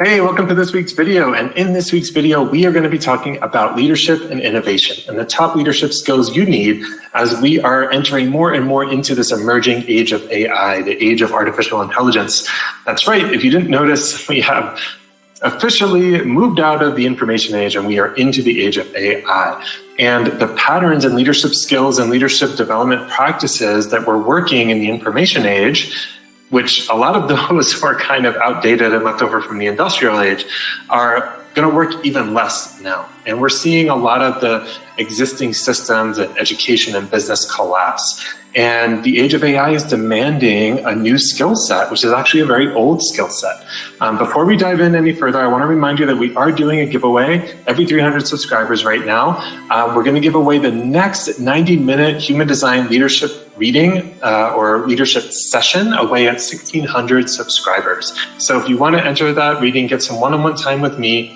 Hey, welcome to this week's video. And in this week's video, we are going to be talking about leadership and innovation and the top leadership skills you need as we are entering more and more into this emerging age of AI, the age of artificial intelligence. That's right. If you didn't notice, we have officially moved out of the information age and we are into the age of AI. And the patterns and leadership skills and leadership development practices that were working in the information age, which a lot of those were kind of outdated and left over from the industrial age, are going to work even less now. And we're seeing a lot of the existing systems and education and business collapse. And the age of AI is demanding a new skill set, which is actually a very old skill set. Before we dive in any further, I want to remind you that we are doing a giveaway every 300 subscribers right now. We're going to give away the next 90-minute human design leadership reading or leadership session away at 1,600 subscribers. So if you want to enter that reading, get some one-on-one time with me.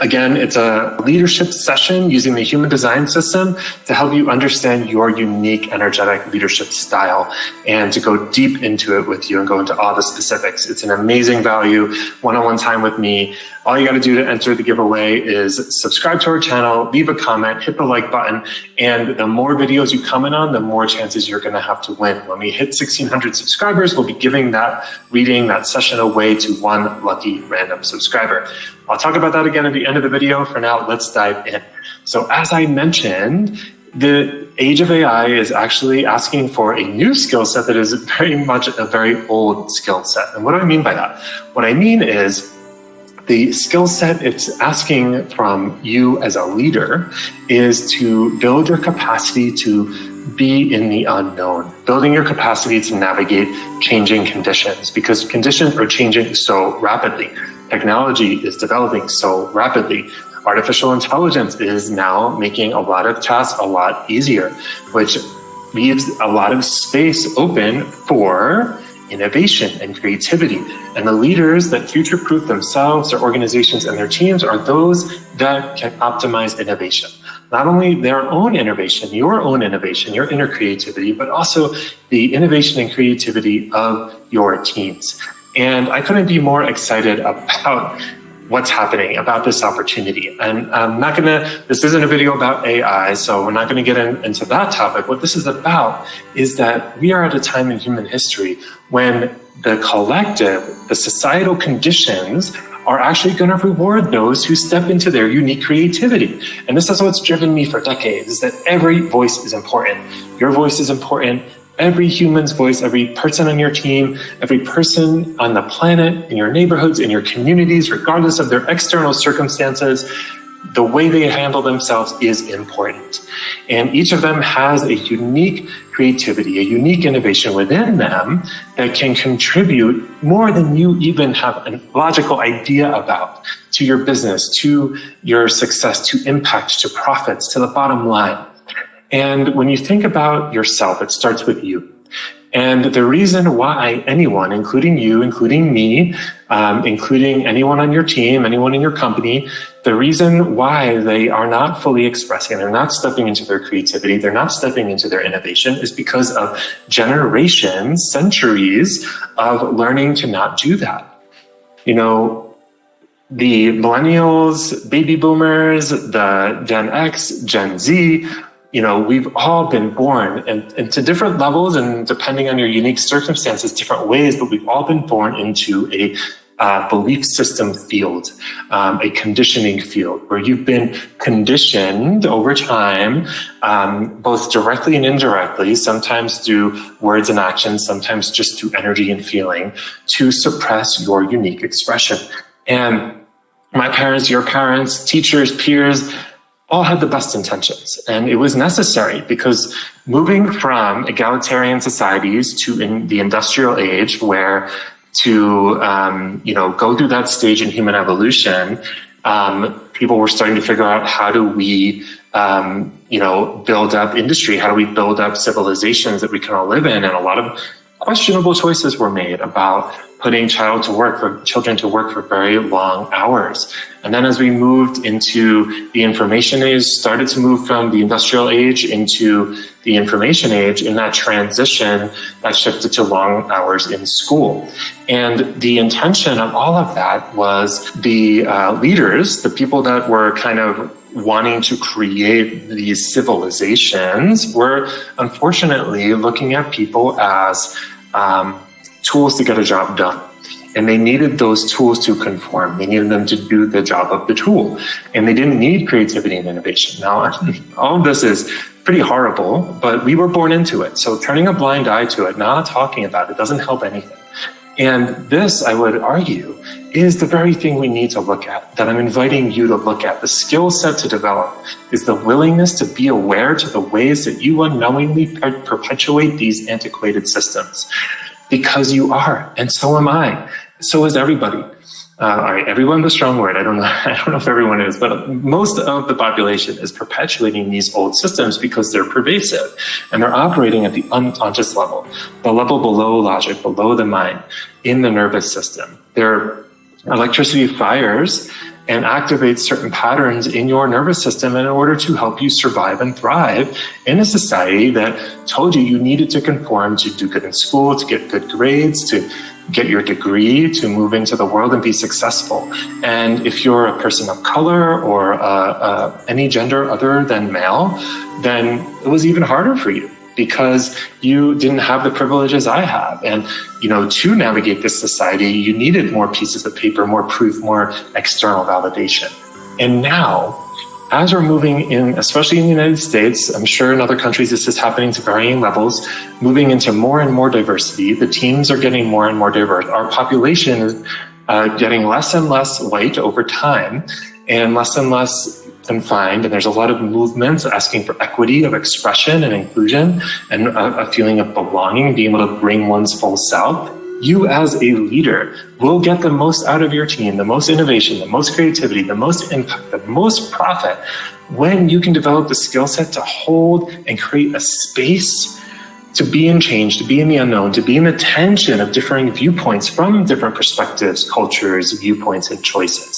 Again, it's a leadership session using the human design system to help you understand your unique energetic leadership style and to go deep into it with you and go into all the specifics. It's an amazing value, one-on-one time with me. All you got to do to enter the giveaway is subscribe to our channel, leave a comment, hit the like button, and the more videos you comment on, the more chances you're going to have to win. When we hit 1,600 subscribers, we'll be giving that reading, that session away to one lucky random subscriber. I'll talk about that again at the end of the video. For now, let's dive in. So as I mentioned, the age of AI is actually asking for a new skill set that is very much a very old skill set. And what do I mean by that? What I mean is the skill set it's asking from you as a leader is to build your capacity to be in the unknown, building your capacity to navigate changing conditions, because conditions are changing so rapidly. Technology is developing so rapidly. Artificial intelligence is now making a lot of tasks a lot easier, which leaves a lot of space open for innovation and creativity. And the leaders that future-proof themselves, their organizations, and their teams are those that can optimize innovation. Not only their own innovation, your inner creativity, but also the innovation and creativity of your teams. And I couldn't be more excited about what's happening, about this opportunity. And this isn't a video about AI, so we're not going to get into that topic. What this is about is that we are at a time in human history when the collective, the societal conditions are actually going to reward those who step into their unique creativity. And this is what's driven me for decades, is that every voice is important. Your voice is important. Every human's voice, every person on your team, every person on the planet, in your neighborhoods, in your communities, regardless of their external circumstances, the way they handle themselves is important. And each of them has a unique creativity, a unique innovation within them that can contribute more than you even have a logical idea about to your business, to your success, to impact, to profits, to the bottom line. And when you think about yourself, it starts with you. And the reason why anyone, including you, including me, including anyone on your team, anyone in your company, the reason why they are not fully expressing, they're not stepping into their creativity, they're not stepping into their innovation is because of generations, centuries of learning to not do that. You know, the millennials, baby boomers, the Gen X, Gen Z, you know, we've all been born and to different levels and depending on your unique circumstances, different ways, but we've all been born into a belief system field, a conditioning field where you've been conditioned over time, both directly and indirectly, sometimes through words and actions, sometimes just through energy and feeling, to suppress your unique expression. And my parents, your parents, teachers, peers, all had the best intentions. And it was necessary because moving from egalitarian societies to in the industrial age where to, go through that stage in human evolution, people were starting to figure out how do we, build up industry? How do we build up civilizations that we can all live in? And a lot of questionable choices were made about putting children to work for very long hours. And then as we moved into the information age, started to move from the industrial age into the information age, in that transition, that shifted to long hours in school. And the intention of all of that was the leaders, the people that were kind of wanting to create these civilizations, were unfortunately looking at people as tools to get a job done. And they needed those tools to conform. They needed them to do the job of the tool. And they didn't need creativity and innovation. Now, all of this is pretty horrible, but we were born into it. So turning a blind eye to it, not talking about it, doesn't help anything. And this, I would argue, is the very thing we need to look at, that I'm inviting you to look at. The skill set to develop is the willingness to be aware to the ways that you unknowingly perpetuate these antiquated systems. Because you are, and so am I. So is everybody. All right, everyone's a strong word. I don't know if everyone is, but most of the population is perpetuating these old systems because they're pervasive and they're operating at the unconscious level, the level below logic, below the mind, in the nervous system. Their electricity fires and activates certain patterns in your nervous system in order to help you survive and thrive in a society that told you needed to conform to do good in school, to get good grades, to get your degree, to move into the world and be successful. And if you're a person of color or any gender other than male, then it was even harder for you because you didn't have the privileges I have. And, to navigate this society, you needed more pieces of paper, more proof, more external validation. And now, as we're moving in, especially in the United States, I'm sure in other countries this is happening to varying levels, moving into more and more diversity, the teams are getting more and more diverse. Our population is getting less and less white over time and less confined. And there's a lot of movements asking for equity of expression and inclusion and a feeling of belonging, being able to bring one's full self. You as a leader will get the most out of your team, the most innovation, the most creativity, the most impact, the most profit when you can develop the skill set to hold and create a space to be in change, to be in the unknown, to be in the tension of differing viewpoints from different perspectives, cultures, viewpoints, and choices.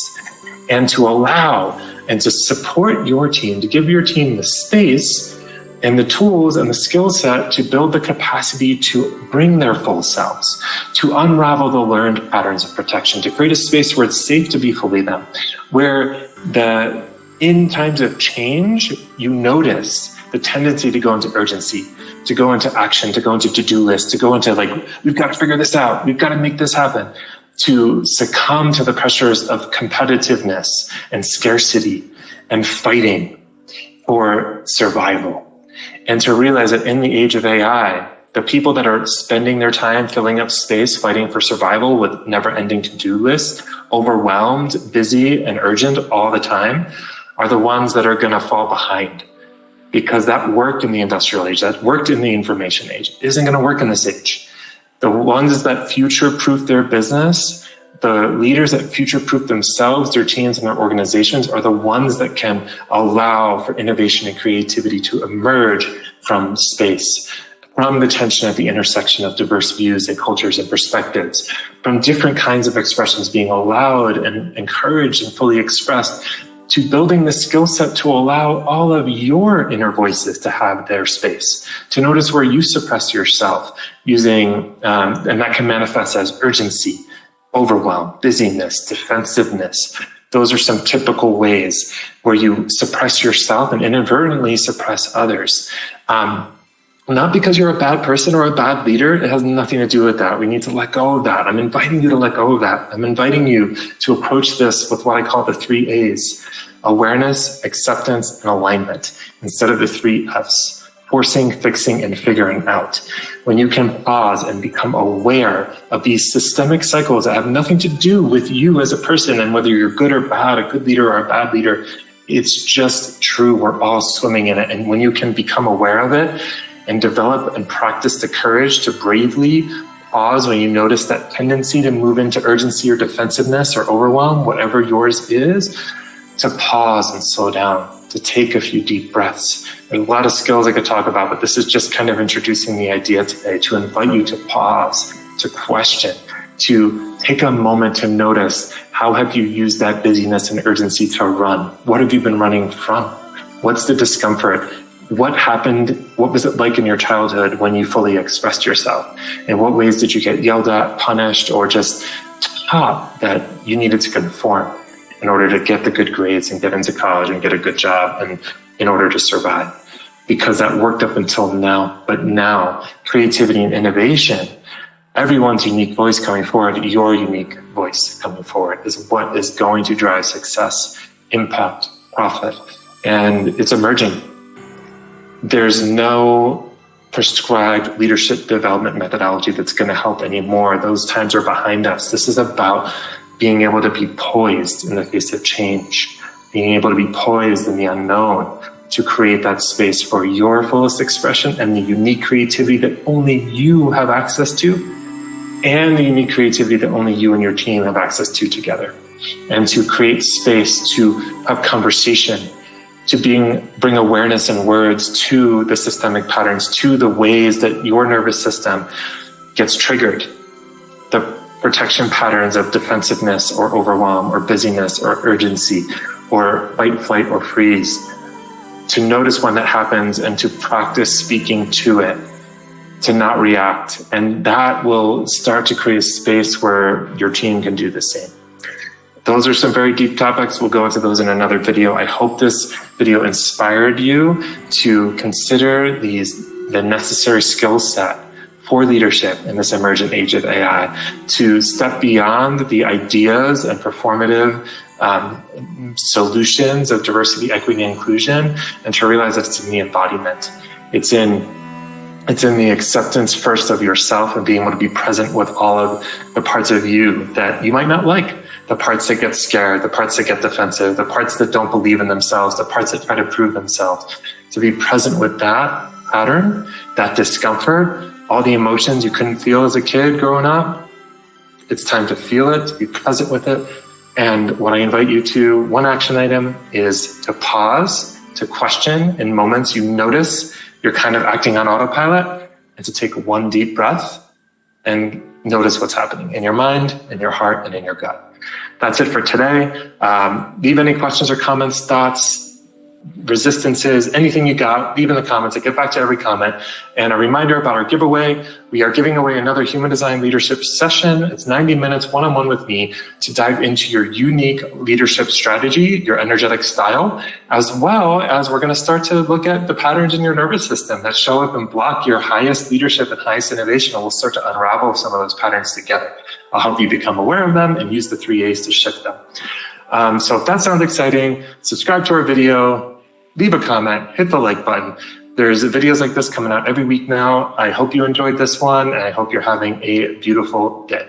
And to allow and to support your team, to give your team the space and the tools and the skill set to build the capacity to bring their full selves, to unravel the learned patterns of protection, to create a space where it's safe to be fully them, where in times of change, you notice the tendency to go into urgency, to go into action, to go into to-do lists, to go into we've got to figure this out, we've got to make this happen, to succumb to the pressures of competitiveness and scarcity and fighting for survival. And to realize that in the age of AI, the people that are spending their time filling up space, fighting for survival with never-ending to-do lists, overwhelmed, busy, and urgent all the time, are the ones that are going to fall behind. Because that worked in the industrial age, that worked in the information age, isn't going to work in this age. The ones that future-proof their business, the leaders that future-proof themselves, their teams, and their organizations are the ones that can allow for innovation and creativity to emerge from space, from the tension at the intersection of diverse views and cultures and perspectives, from different kinds of expressions being allowed and encouraged and fully expressed, to building the skill set to allow all of your inner voices to have their space, to notice where you suppress yourself using, and that can manifest as urgency, overwhelm, busyness, defensiveness. Those are some typical ways where you suppress yourself and inadvertently suppress others. Not because you're a bad person or a bad leader. It has nothing to do with that. We need to let go of that. I'm inviting you to let go of that. I'm inviting you to approach this with what I call the 3 A's: awareness, acceptance, and alignment, instead of the 3 F's: forcing, fixing, and figuring out. When you can pause and become aware of these systemic cycles that have nothing to do with you as a person and whether you're good or bad, a good leader or a bad leader, it's just true. We're all swimming in it. And when you can become aware of it and develop and practice the courage to bravely pause when you notice that tendency to move into urgency or defensiveness or overwhelm, whatever yours is, to pause and slow down, to take a few deep breaths. There's a lot of skills I could talk about, but this is just kind of introducing the idea today to invite you to pause, to question, to take a moment to notice, how have you used that busyness and urgency to run? What have you been running from? What's the discomfort? What happened? What was it like in your childhood when you fully expressed yourself? In what ways did you get yelled at, punished, or just taught that you needed to conform in order to get the good grades and get into college and get a good job and in order to survive? Because that worked up until now. But now, creativity and innovation, everyone's unique voice coming forward, your unique voice coming forward is what is going to drive success, impact, profit. And it's emerging. There's no prescribed leadership development methodology that's going to help anymore. Those times are behind us. This is about being able to be poised in the face of change, being able to be poised in the unknown, to create that space for your fullest expression and the unique creativity that only you have access to, and the unique creativity that only you and your team have access to together. And to create space to have conversation, to bring awareness and words to the systemic patterns, to the ways that your nervous system gets triggered, the protection patterns of defensiveness or overwhelm or busyness or urgency or fight, flight, or freeze, to notice when that happens and to practice speaking to it, to not react. And that will start to create a space where your team can do the same. Those are some very deep topics. We'll go into those in another video. I hope this video inspired you to consider the necessary skill set for leadership in this emergent age of AI, to step beyond the ideas and performative solutions of diversity, equity, and inclusion, and to realize that it's in the embodiment. It's in the acceptance first of yourself and being able to be present with all of the parts of you that you might not like, the parts that get scared, the parts that get defensive, the parts that don't believe in themselves, the parts that try to prove themselves. To be present with that pattern, that discomfort, all the emotions you couldn't feel as a kid growing up. It's time to feel it, to be present with it. And what I invite you to, one action item is to pause, to question in moments you notice you're kind of acting on autopilot, and to take one deep breath and notice what's happening in your mind, in your heart, and in your gut. That's it for today. Leave any questions or comments, thoughts, resistances, anything you got, leave in the comments. I get back to every comment. And a reminder about our giveaway. We are giving away another human design leadership session. It's 90 minutes one-on-one with me to dive into your unique leadership strategy, your energetic style, as well as we're going to start to look at the patterns in your nervous system that show up and block your highest leadership and highest innovation. And we'll start to unravel some of those patterns together. I'll help you become aware of them and use the 3 A's to shift them. So if that sounds exciting, subscribe to our video, leave a comment, hit the like button. There's videos like this coming out every week now. I hope you enjoyed this one, and I hope you're having a beautiful day.